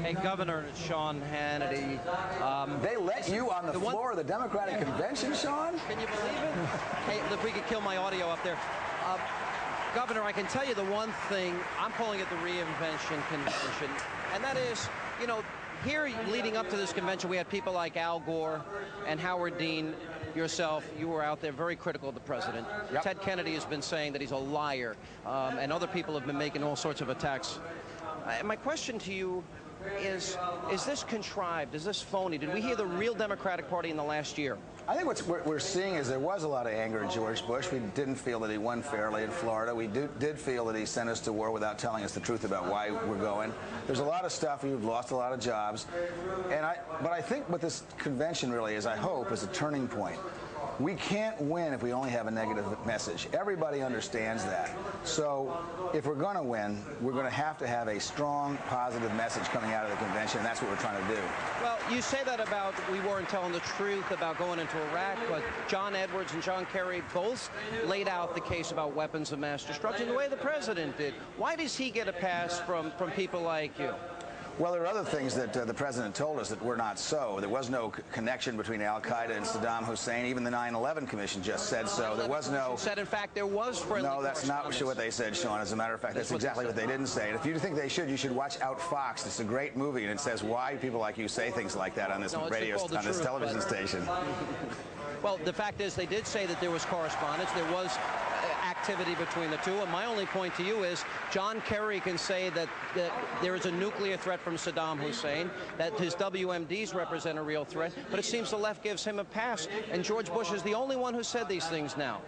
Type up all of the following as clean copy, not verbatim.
Hey, Governor, it's Sean Hannity. They let you on the floor of the Democratic convention, Sean? Can you believe it? Hey, if we could kill my audio up there. Governor, I can tell you the one thing, I'm calling it the reinvention convention, and that is, you know, here leading up to this convention, we had people like Al Gore and Howard Dean. Yourself, you were out there very critical of the president. Yep. Ted Kennedy has been saying that he's a liar, and other people have been making all sorts of attacks. My question to you is this contrived? Is this phony? Did we hear the real Democratic Party in the last year? I think what we're seeing is there was a lot of anger at George Bush. We didn't feel that he won fairly in Florida. We did feel that he sent us to war without telling us the truth about why we're going. There's a lot of stuff. We've lost a lot of jobs. But I think what this convention really is, I hope, is a turning point. We can't win if we only have a negative message. Everybody understands that. So if we're going to win, we're going to have a strong, positive message coming out of the convention, and that's what we're trying to do. Well, you say that about we weren't telling the truth about going into Iraq, but John Edwards and John Kerry both laid out the case about weapons of mass destruction the way the president did. Why does he get a pass from people like you? Well, there are other things that the president told us that were not so. There was no connection between al-Qaeda and Saddam Hussein. Even the 9/11 Commission just said so. There was no... Said, in fact, there was friendly No, that's not what they said, Sean. As a matter of fact, that's exactly what they didn't say. And if you think they should, you should watch Out Fox. It's a great movie, and it says why people like you say things like that on this this television station. Well, the fact is they did say that there was correspondence. There was activity between the two. And my only point to you is John Kerry can say that there is a nuclear threat from Saddam Hussein, that his WMDs represent a real threat, but it seems the left gives him a pass. And George Bush is the only one who said these things now.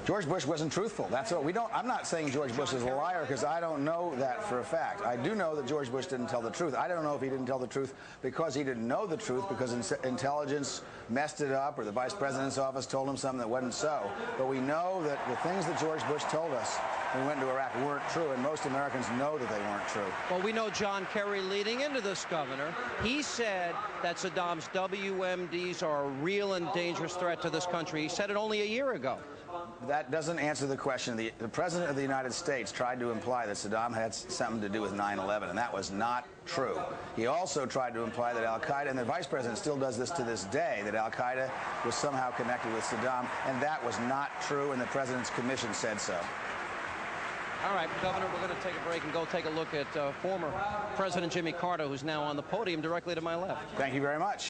George Bush wasn't truthful. That's what we don't. I'm not saying George Bush is a liar because I don't know that for a fact. I do know that George Bush didn't tell the truth. I don't know if he didn't tell the truth because he didn't know the truth, because intelligence messed it up, or the vice president's office told him something that wasn't so. But we know that the things that George Bush told us when we went into Iraq weren't true, and most Americans know that they weren't true. Well, we know John Kerry leading into this, Governor. He said that Saddam's WMDs are a real and dangerous threat to this country. He said it only a year ago. That doesn't answer the question. The President of the United States tried to imply that Saddam had something to do with 9/11, and that was not true. He also tried to imply that al-Qaeda, and the Vice President still does this to this day, that al-Qaeda was somehow connected with Saddam, and that was not true, and the President's commission said so. All right, Governor, we're going to take a break and go take a look at former President Jimmy Carter, who's now on the podium directly to my left. Thank you very much.